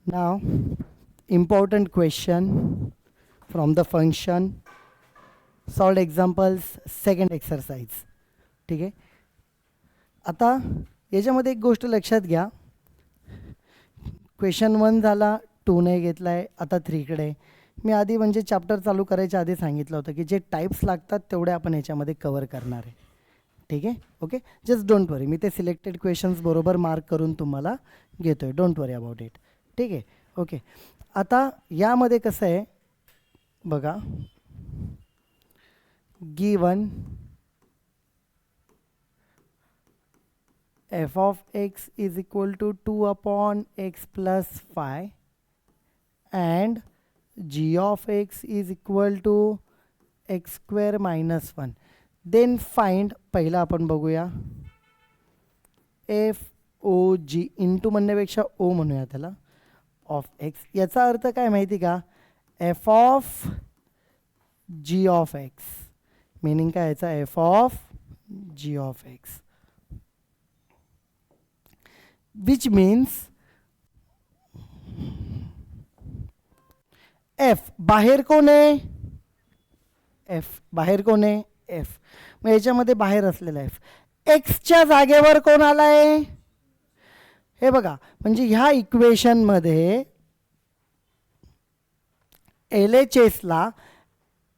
Now, important question from the function. Solved examples, second exercise. ठीक आहे. आता याच्यामध्ये एक गोष्ट लक्षात घ्या. क्वेश्चन 1 झाला, 2 नाही घेतला आहे, आता 3 कडे. मी आधी म्हणजे चॅप्टर चालू करायच्या आधी सांगितलं होतं की जे टाईप्स लागतात तेवढे आपण याच्यामध्ये कवर करणार आहे. ठीक आहे. ओके, जस्ट डोंट वरी. मी ते सिलेक्टेड क्वेश्चन्स बरोबर मार्क करून तुम्हाला घेतोय. Don't worry about it. ठीक आहे. ओके, आता यामध्ये कसं आहे बघा. Given f of x is equal to 2 upon x plus 5 and g of x is equal to x square minus 1. Then find, पहिला आपण बघूया एफ ओ जी, इंटू म्हणण्यापेक्षा ओ म्हणूया त्याला, ऑफ एक्स. याचा अर्थ काय माहिती का, f of g of x. Meaning काय याचा, f of g of x. Which means f बाहेर कोण आहे, एफ बाहेर कोण आहे, एफ. मग याच्यामध्ये बाहेर असलेला एफ एक्सच्या जागेवर कोण आलाय, हे बघा. म्हणजे ह्या इक्वेशनमध्ये LHSला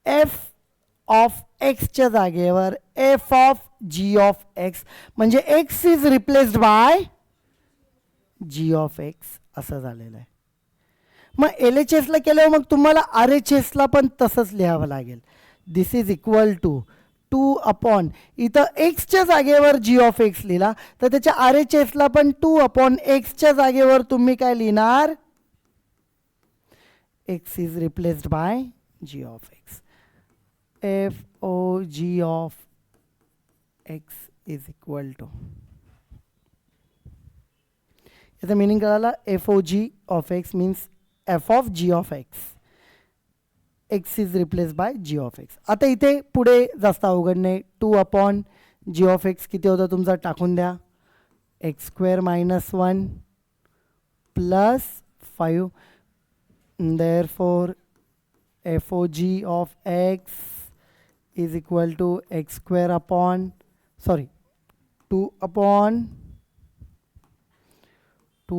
एफ ऑफ एक्सच्या जागेवर f of g of x, म्हणजे x is replaced by g of x असं झालेलं आहे. मग LHSला केल्यावर मग तुम्हाला RHSला पण तसंच लिहावं लागेल. दिस इज इक्वल टू 2 अपॉन, इथं एक्सच्या जागेवर जी ऑफ एक्स लिहिला तर त्याच्या RHSला पण 2 अपॉन एक्सच्या जागेवर तुम्ही काय लिहिणार, x is replaced by g of x. F o g of x is equal to, याचा मिनिंग कळाला. F o g of x means f of g of x, x is replace by g of x. आता इथे पुढे जास्त अवघड नाही. 2 upon G of x किती होता तुमचा, टाकून द्या. X square minus 1 plus 5. Therefore f o g of x is equal to x square upon 2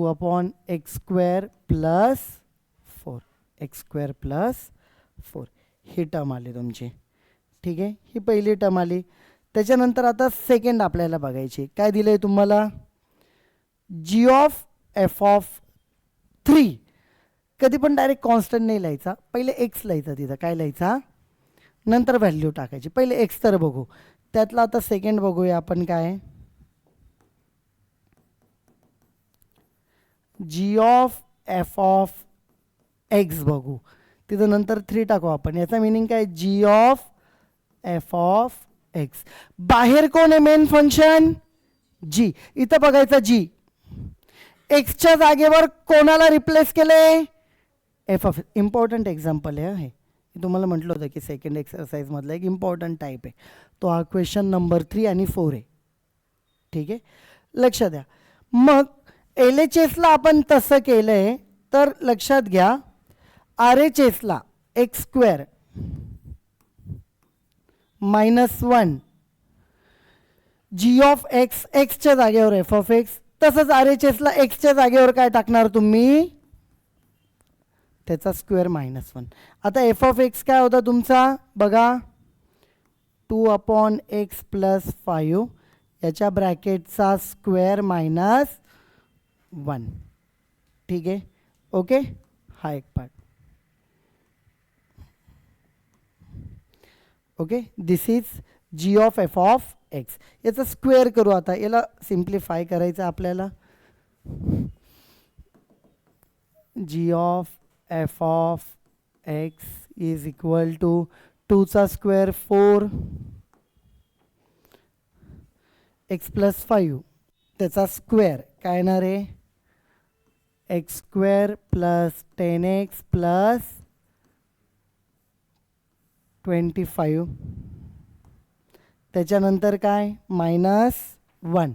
upon x square plus 4, x square plus 4. ही टर्म आली तुमची. ठीक आहे, ही पहिली टर्म आली. त्याच्यानंतर आता सेकंड आपल्याला बघायची. काय दिलं आहे तुम्हाला, जी ऑफ एफ ऑफ 3. कधी पण डायरेक्ट कॉन्स्टंट नाही लिहायचा, पहिले एक्स लिहायचा. तिथं काय लिहायचा, नंतर व्हॅल्यू टाकायची. पहिले एक्स तर बघू, त्यातला आता सेकंड बघूया आपण. काय, जी ऑफ एफ ऑफ एक्स बघू, तिथं नंतर 3 टाकू आपण. याचा मिनिंग काय, जी ऑफ एफ ऑफ एक्स. बाहेर कोण आहे मेन फंक्शन, जी. इथं बघायचं जी, एक्सच्या जागेवर कोणाला रिप्लेस केले, एफ ऑफ. इम्पॉर्टंट एक्झाम्पल आहे हे. तुम्हाला म्हटलं होतं की सेकंड एक्सरसाइज मधला एक इम्पॉर्टंट टाईप आहे तो हा क्वेश्चन नंबर 3 आणि 4 आहे. ठीक आहे, लक्षात द्या. मग LHSला आपण तसं केलंय तर लक्षात घ्या, RHSला x square minus 1 g of x, एक्सच्या जागेवर एफ ऑफ एक्स. तसंच RHSला एक्सच्या जागेवर काय टाकणार तुम्ही, त्याचा स्क्वेअर मायनस 1. आता एफ ऑफ एक्स काय होता तुमचा बघा, 2 अपॉन एक्स प्लस 5, याच्या ब्रॅकेटचा स्क्वेअर मायनस 1. ठीक आहे, ओके. हा एक part. Okay, this is g of f of x. याचा स्क्वेअर करू. आता याला सिम्प्लिफाय करायचं आपल्याला. G of f of x is equal to 2चा स्क्वेअर 4, एक्स प्लस 5, त्याचा स्क्वेअर काय येणार आहे, x square plus 10x plus 25. त्याच्यानंतर काय, -1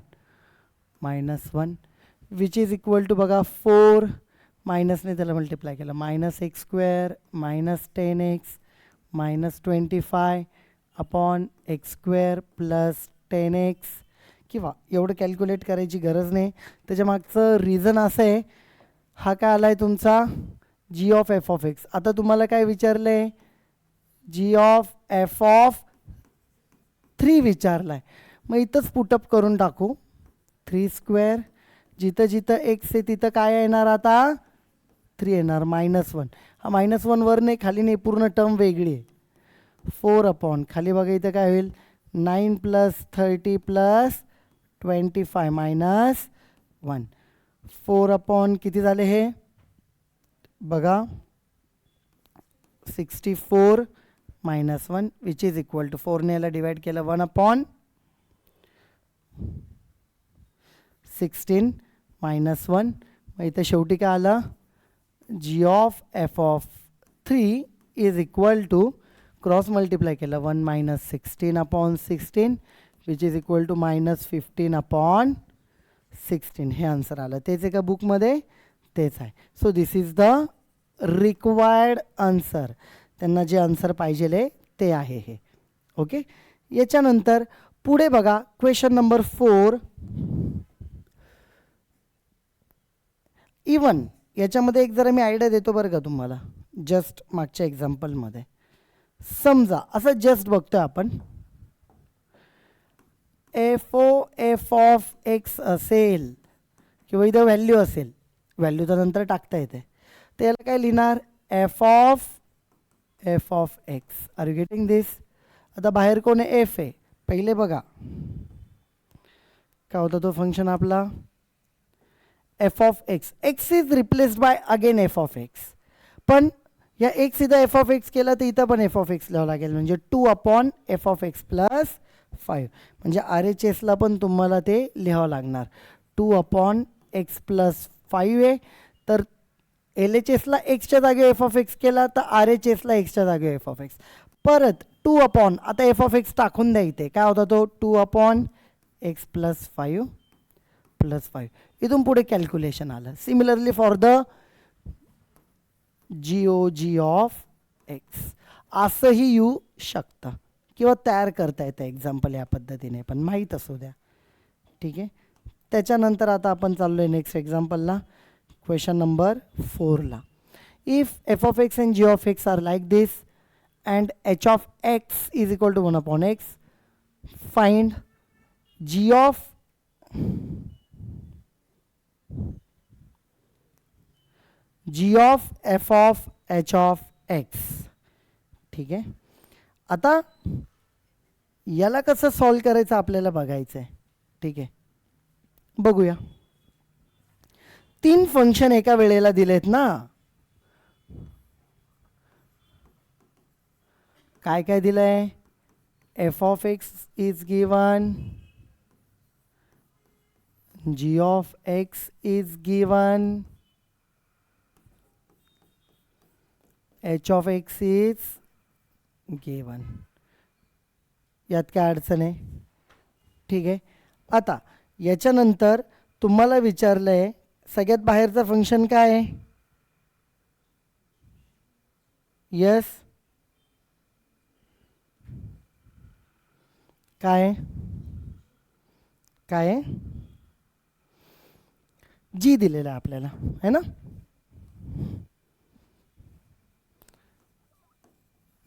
विच इज इक्वल टू बघा 4 मायनसने त्याला मल्टिप्लाय केलं, -x² -10x -25 upon x² plus 10x, किंवा एवढं कॅल्क्युलेट करायची गरज नाही. त्याच्या मागचं रिझन असं आहे, हा काय आला आहे तुमचा g of f of x. आता तुम्हाला काय विचारलं आहे, g ऑफ f ऑफ 3 विचारला आहे. मग इथंच पुटअप करून टाकू, 3², जिथं जिथं x आहे तिथं काय येणार आता 3 येणार, -1. हा -1 वर नाही खाली नाही, पूर्ण टर्म वेगळी आहे. 4 अपॉन खाली बघा इथं काय होईल, 9 + 30 + 25 -1. 4 अपॉन किती झाले हे बघा, 64 -1 विच इज इक्वल टू 4 ने याला डिवाइड केलं 1 अपॉन 16 -1. मग इथं शेवटी काय आलं, g of f of 3 is equal to cross multiply केलं 1 - 16 upon 16 which is equal to -15 upon 16. हे आन्सर आलं. तेच आहे का बुकमध्ये, तेच आहे. So this is the required answer. त्यांना जे आन्सर पाहिजे ते आहे हे. ओके, याच्यानंतर पुढे बघा क्वेश्चन नंबर 4. इवन याच्यामध्ये एक जरा मी आयडिया देतो बरं का तुम्हाला, जस्ट मागच्या एक्झाम्पलमध्ये. समजा असं जस्ट बघतोय आपण, f ऑफ x असेल किंवा इथं व्हॅल्यू असेल, व्हॅल्यू तर नंतर टाकता येते, तर याला काय लिहिणार, f of x. Are you getting this? आता बाहेर कोण आहे, f आहे. पहिले बघा काय होता तो फंक्शन आपला, f of x. x is replaced bye again f of x. पण या x इथं f ऑफ x केला तर इथं पण f ऑफ x लिहावं लागेल, म्हणजे 2 upon f of x plus 5. म्हणजे RHSला पण तुम्हाला ते लिहावं लागणार, 2 अपॉन x प्लस 5 आहे. तर LHSला एक्सच्या जागी f ऑफ x केला तर RHSला एक्सच्या जागी f ऑफ x. परत 2 अपॉन, आता f ऑफ x टाकून द्या इथे, काय होता तो 2 अपॉन x प्लस 5 प्लस 5. इथून पुढे कॅल्क्युलेशन आलं. Similarly for the GOG of x असंही येऊ शकतं किंवा तयार करता येतं एक्झाम्पल या पद्धतीने, पण माहीत असू द्या. ठीक आहे, त्याच्यानंतर आता आपण चाललो आहे नेक्स्ट एक्झाम्पलला, क्वेश्चन नंबर 4ला. If f of x and g of x are like this and h of x is equal to 1 upon x, find g of f of h of x. ठीक आहे, आता याला कसं solve करायचं आपल्याला बघायचं आहे. ठीक आहे, बघूया. 3 फंक्शन एका वेळेला दिलेत ना, काय काय दिलंय, f of x is given, g of x is given, h of x is given. यात काय अडचण आहे? ठीक आहे, आता याच्यानंतर तुम्हाला विचारलंय सगळ्यात बाहेरचं फंक्शन काय आहे, यस काय काय जी दिलेलं आहे आपल्याला, है ना.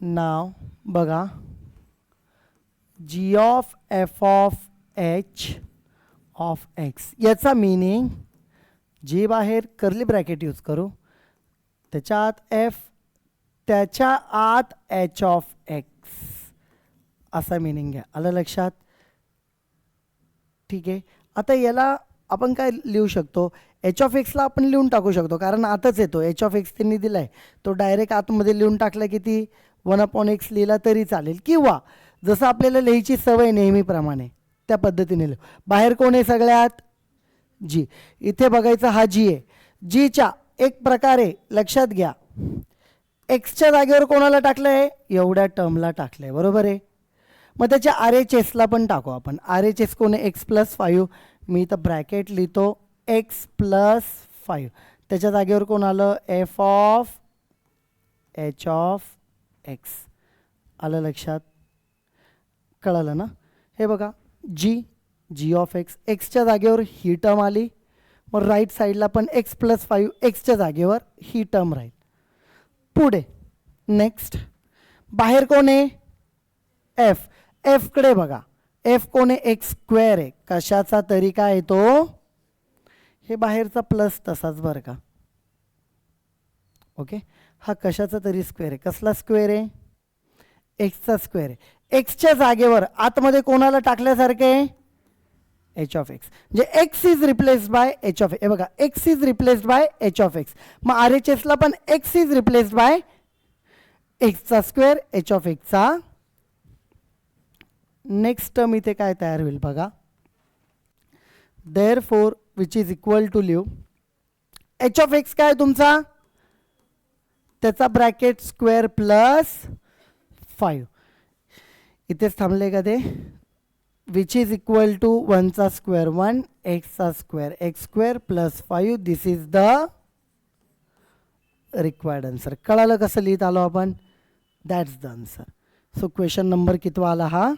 नाव बघा, g of f of h of x. याचा मीनिंग जी बाहेर कर्ली ब्रॅकेट यूज करू, त्याच्या आत f, त्याच्या आत h ऑफ x असा मीनिंग आहे. आलं लक्षात? ठीक आहे, आता याला आपण काय लिहू शकतो, h ऑफ एक्सला आपण लिहून टाकू शकतो कारण आताच येतो. h ऑफ एक्स त्यांनी दिला आहे तो डायरेक्ट आतमध्ये लिहून टाकला किती 1 अपॉन एक्स लिहिला तरी चालेल, किंवा जसं आपल्याला लिहायची सवय नेहमीप्रमाणे त्या पद्धतीने लिहू. बाहेर कोण आहे सगळ्यात, जी. इथे बघायचं हा जी आहे, जीच्या एक प्रकारे लक्षात घ्या एक्सच्या जागेवर कोणाला टाकलं आहे, एवढ्या टर्मला टाकलं आहे, बरोबर आहे. मग त्याच्या RHSला पण टाकू आपण. RHS कोण आहे, x प्लस 5. मी इथं ब्रॅकेट लिहितो x प्लस 5. त्याच्या जागेवर कोण आलं, F of h of x. आलं लक्षात, कळालं ना. हे बघा जी ऑफ एक्स, एक्सच्या जागेवर ही टर्म आली, मग राईट साईडला पण x+5 एक्सच्या जागेवर ही टर्म राहील. पुढे नेक्स्ट बाहेर कोण आहे, एफ. एफकडे बघा, एफ कोण आहे, x² आहे. कशाचा तरी काय येतो, हे बाहेरचा प्लस तसाच बरं का. ओके, हा कशाचा तरी स्क्वेअर आहे. कसला स्क्वेअर आहे, एक्सचा स्क्वेअर आहे. एक्सच्या जागेवर आतमध्ये कोणाला टाकल्यासारखे, एच ऑफ एक्स. म्हणजे x is replaced by h of x. हे बघा, x is replaced by h of x. मग आर एच एसला पण एक्स इज रिप्लेस्ड बाय एक्सचा स्क्वेअर एच ऑफ एक्सचा. नेक्स्ट टर्म इथे काय तयार होईल बघा, therefore which is equal to लिहू, एच ऑफ एक्स काय तुमचा, त्याचा ब्रॅकेट स्क्वेअर प्लस 5. इथेच थांबले का ते, विच इज इक्वल टू 1चा स्क्वेअर 1, एक्सचा square x² plus 5. This is the required answer. कळालं कसं लिहित आलो आपण, that's the answer. So question number कितवा आला हा,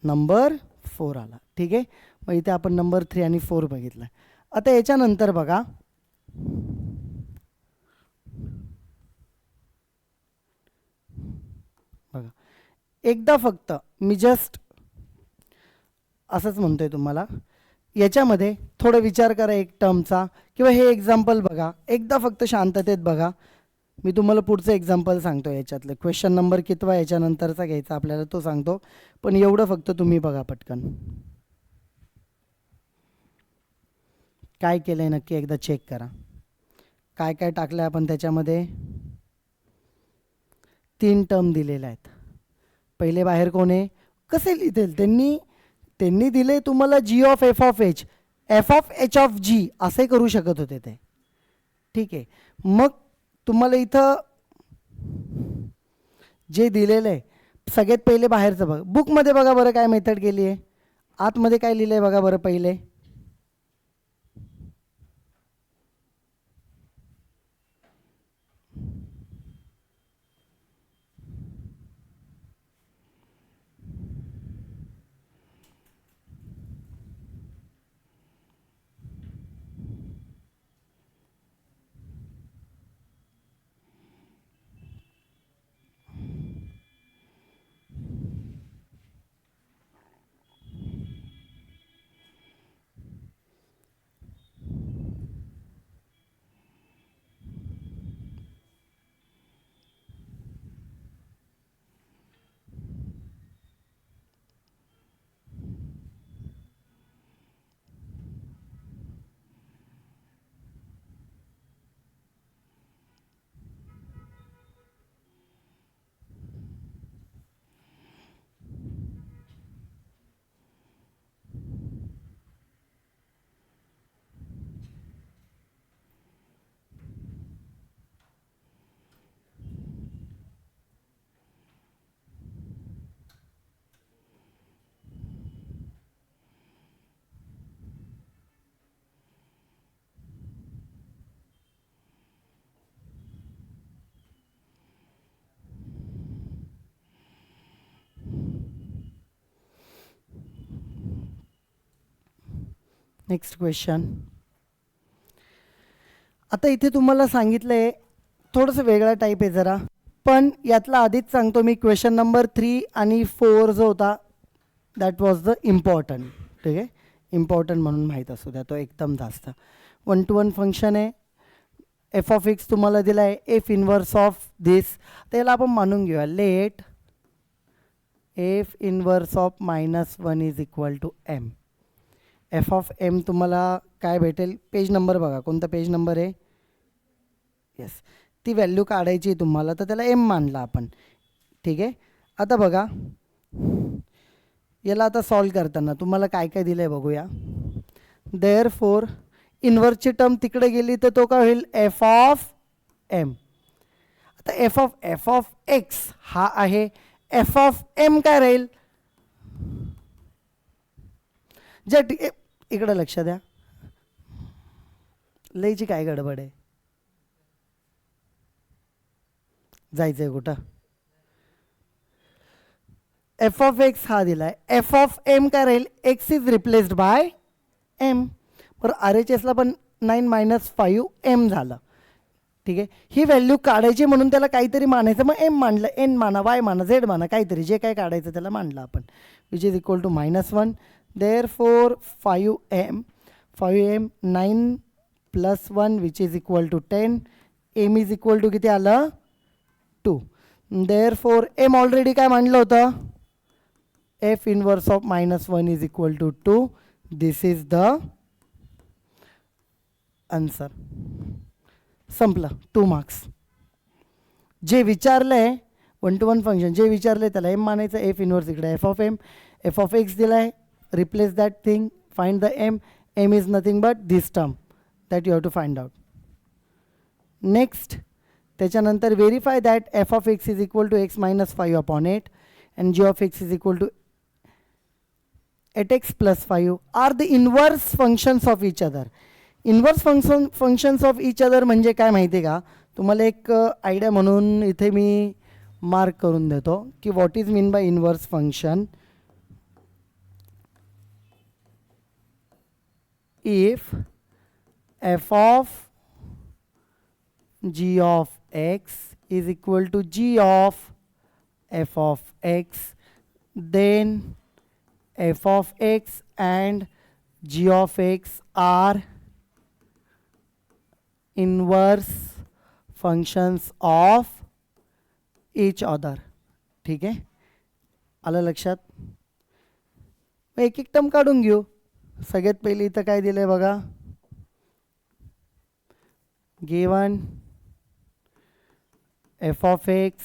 नंबर 4 आला. ठीक आहे, मग इथे आपण नंबर 3 आणि 4 बघितला. आता याच्यानंतर बघा, एकदा फक्त मी जस्ट असंच म्हणतोय तुम्हाला, याच्यामध्ये थोडं विचार करा एक टर्मचा, किंवा हे एक्झाम्पल बघा, एकदा फक्त शांततेत बघा. मी तुम्हाला पुढचं एक्झाम्पल सांगतो याच्यातलं. क्वेश्चन नंबर कितवा याच्यानंतरचा घ्यायचा आपल्याला तो सांगतो, पण एवढं फक्त तुम्ही बघा पटकन. काय केलंय नक्की एकदा चेक करा. काय काय टाकलंय आपण त्याच्यामध्ये, 3 टर्म दिलेल्या आहेत. पहिले बाहेर कोण आहे, कसे लिहितील त्यांनी दिले तुम्हाला g of f of h, f of h of g असे करू शकत होते ते. ठीक आहे, मग तुम्हाला इथं जे दिलेलं आहे सगळ्यात पहिले बाहेरचं बघा. बुकमध्ये बघा बरं काय मेथड केली आहे, आतमध्ये काय लिहिलं आहे बघा बरं पहिले. Next question. आता इथे तुम्हाला सांगितलंय थोडंसं वेगळा टाईप आहे जरा, पण यातला आधीच सांगतो मी, क्वेश्चन नंबर 3 आणि 4 जो होता दॅट वॉज द इम्पॉर्टंट. ठीक आहे, इम्पॉर्टंट म्हणून माहीत असू द्या, तो एकदम जास्त. 1 to 1 फंक्शन आहे, एफ ऑफ एक्स तुम्हाला दिला आहे, एफ इनवर्स ऑफ दिस. त्याला आपण मानून घेऊया, let f inverse of -1 is equal to m. F of m तुम्हाला काय भेटेल, पेज नंबर बघा, कोणता पेज नंबर आहे, येस, ती व्हॅल्यू काढायची आहे तुम्हाला, तर त्याला एम मानला आपण. ठीक आहे, आता बघा याला आता सॉल्व करताना तुम्हाला काय काय दिलं आहे बघूया. देअरफॉर इनवर्सची टर्म तिकडे गेली तर तो काय होईल, एफ ऑफ एम. आता एफ ऑफ एक्स हा आहे, एफ ऑफ एम काय राहील, ज्या इकडं लक्ष द्या, लयची काय गडबड आहे? जायचंय कुठं? एफ ऑफ एक्स हा दिलाय, एफ ऑफ एम काय राहील? X is replaced by m. बरं, आर एच एसला पण 9 - 5 एम झालं. ठीक आहे, ही व्हॅल्यू काढायची म्हणून त्याला काहीतरी मानायचं. मग एम मांडलं, एन माना, वाय माना, झेड माना, काहीतरी जे काय काढायचं त्याला मांडलं आपण, which is equal to -1. Therefore 5m 9 + 1 which is equal to 10. M is equal to किती आलं? 2. देअर फोर एम ऑलरेडी काय मांडलं होतं? F inverse of -1 is equal to 2. This is the answer. संपलं, 2 मार्क्स. जे विचारलंय 1 to 1 फंक्शन, जे विचारलंय त्याला एम मानायचं. एफ इनवर्स इकडे f of m, f of x दिलाय, replace that thing, find the m. M is nothing but this term that you have to find out. Next, त्याच्यानंतर verify that f of x is equal to x - 5/8 and g of x is equal to 8x + 5 are the inverse functions of each other. Inverse functions of each other म्हणजे काय माहिती आहे का? तुम्हाला एक idea म्हणून इथे मी मार्क करून देतो की what is mean by inverse function. If F of g of x is equal to g of f of x, then f of x and g of x are inverse functions of each other. ठीक आहे, आलं लक्षात? एक एक term काढून घेऊ. सगळ्यात पहिली इथं काय दिलंय बघा, given F of x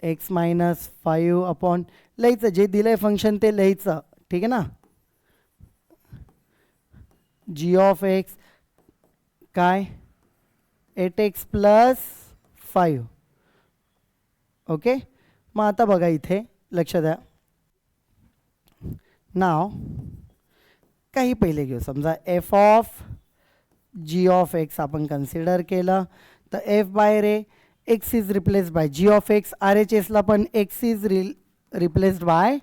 x - 5 upon, लिहायचं जे दिलंय फंक्शन ते लिहायचं. ठीक आहे ना? g ऑफ एक्स काय? 8x + 5. ओके, मग आता बघा इथे लक्ष द्या. नाव काही पहिले घेऊ. समजा f of g of x आपण कन्सिडर केलं तर एफ बाहेर आहे, x is replaced by g of x. R H एसला पण x is replaced by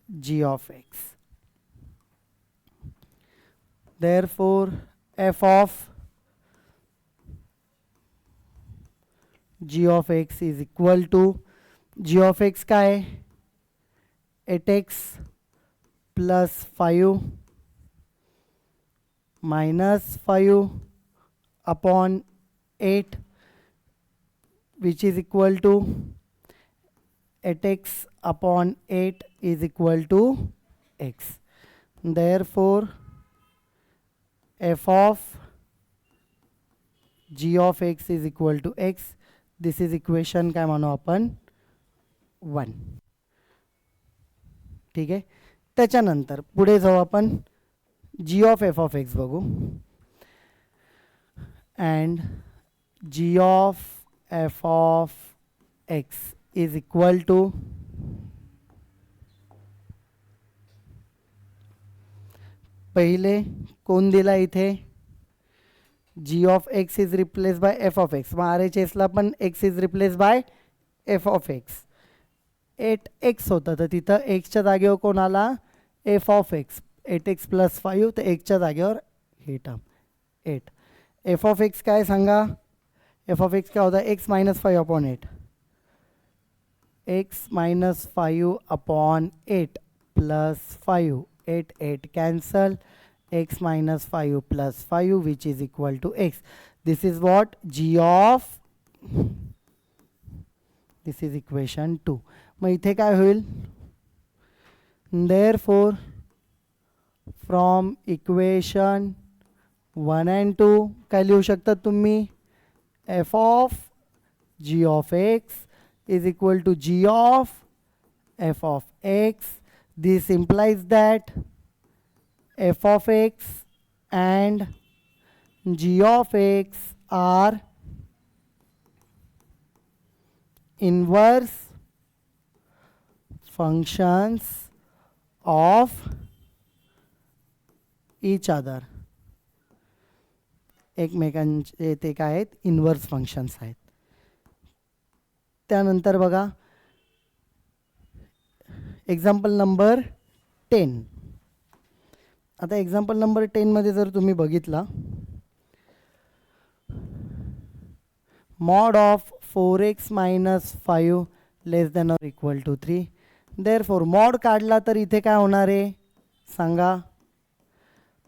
g of x. Therefore f of g of x is equal to, g of x काय? 8x + 5 - 5 upon 8 which is equal to 8x upon 8 is equal to x. Therefore f of g of x is equal to x. This is equation काय म्हणू आपण? 1. ठीक आहे, त्याच्यानंतर पुढे जाऊ आपण. G of f of x बघू. And g of f of x is equal to, पहिले कोण दिला इथे? g of x is replaced by f of x. मग आर एच एसला पण x is replaced by f of x. 8x होतं तर तिथं एक्सच्या जागेवर कोण आला? f of x. 8x + 5 तर एक्सच्या जागेवर हे टर्म 8. f of x काय सांगा? f of x काय होता? x - 5/8. x - 5/8 + 5. 8 8 cancel. x - 5 + 5 which is equal to x. This is what? g of, this is equation 2. मग इथे काय होईल? Therefore from equation 1 and 2 काय लिहू शकता तुम्ही? f of g of x is equal to g of f of x. This implies that f of x and g of x are inverse functions of each other. एकमेकांचे ते काय आहेत, inverse functions आहेत. त्यानंतर बघा example number 10. आता example number 10मध्ये जर तुम्ही बघितला, mod of 4x minus 5 less than or equal to 3. therefore mod काढला तर इथे काय होणार आहे सांगा,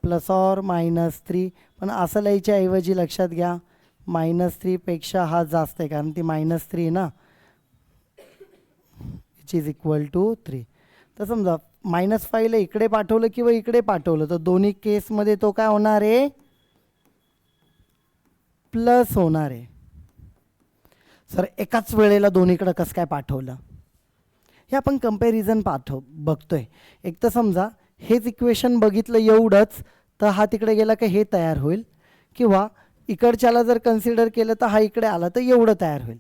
प्लस ऑर -3. पण असं लिहायच्या ऐवजी लक्षात घ्या -3 पेक्षा हा जास्त आहे, कारण ती -3 ना, विच इज इक्वल टू 3. तर समजा -5 ला इकडे पाठवलं किंवा इकडे पाठवलं तर दोन्ही केसमध्ये तो काय होणार आहे, प्लस होणार आहे. सर एकाच वेळेला दोन्हीकडे कसं काय पाठवलं, हे आपण कंपॅरिझन बघतोय. एक तर समजा हेच इक्वेशन बघितलं एवढंच तर हा तिकडे गेला का हे तयार होईल, किंवा इकडच्याला जर कन्सिडर केलं तर हा इकडे आला तर एवढं तयार होईल.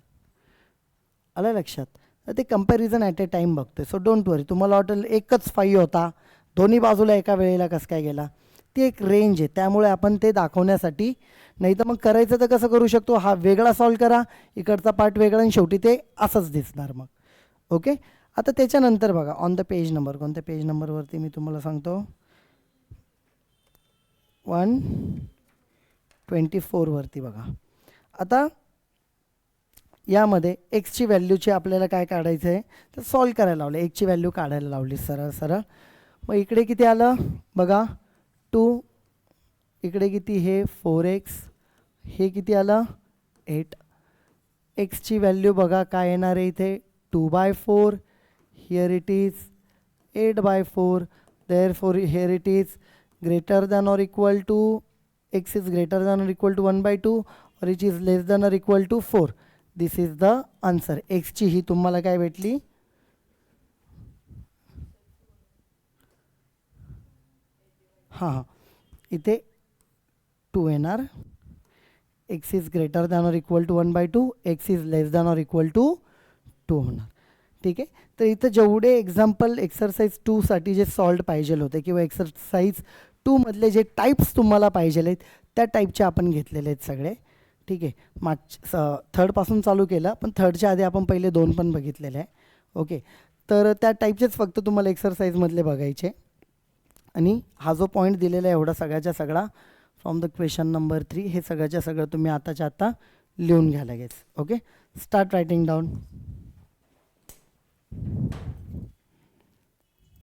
आलं लक्षात. तर ते कंपॅरिझन ॲट ए टाईम बघतोय. सो डोंट वरी. तुम्हाला वाटेल एकच 5 होता दोन्ही बाजूला एका वेळेला कसं काय गेला, ती एक रेंज आहे, त्यामुळे आपण ते दाखवण्यासाठी, नाही तर मग करायचं तर कसं करू शकतो, हा वेगळा सॉल्व करा, इकडचा पार्ट वेगळा आणि शेवटी ते असंच दिसणार मग. ओके. आता त्याच्यानंतर बघा ऑन द पेज नंबर, कोणत्या पेज नंबरवरती मी तुम्हाला सांगतो, 124 वरती बघा. आता यामध्ये एक्सची व्हॅल्यूची आपल्याला काय काढायचं आहे तर सॉल्व करायला लावलं, एक्सची व्हॅल्यू काढायला लावली सरळ सरळ. मग इकडे किती आलं बघा 2, इकडे किती हे 4x, हे किती आलं 8. एक्सची व्हॅल्यू बघा काय येणार आहे इथे 2/4, here it is 8/4. therefore here it is greater than or equal to, x is greater than or equal to 1/2 or it is less than or equal to 4. this is the answer. x ची ही तुम्हाला काय भेटली, हां इथे 2 येणार, x is greater than or equal to 1/2, x is less than or equal to 2 होणार. ठीक आहे. तर इथं जेवढे एक्झाम्पल एक्सरसाइज 2 साठी जे सॉल्व पाहिजे होते किंवा एक्सरसाइज 2 मधले जे टाईप्स तुम्हाला पाहिजे आहेत त्या टाईपचे आपण घेतलेले आहेत सगळे. ठीक आहे. थर्डपासून चालू केलं, पण थर्डच्या आधी आपण पहिले 2 पण बघितलेले आहे. ओके. तर त्या टाईपचेच फक्त तुम्हाला एक्सरसाइजमधले बघायचे. आणि हा जो पॉईंट दिलेला आहे एवढा सगळ्याच्या सगळा फ्रॉम द क्वेश्चन नंबर 3, हे सगळ्याच्या सगळं तुम्ही आताच्या आता लिहून घ्या लगेच. ओके. Start writing down.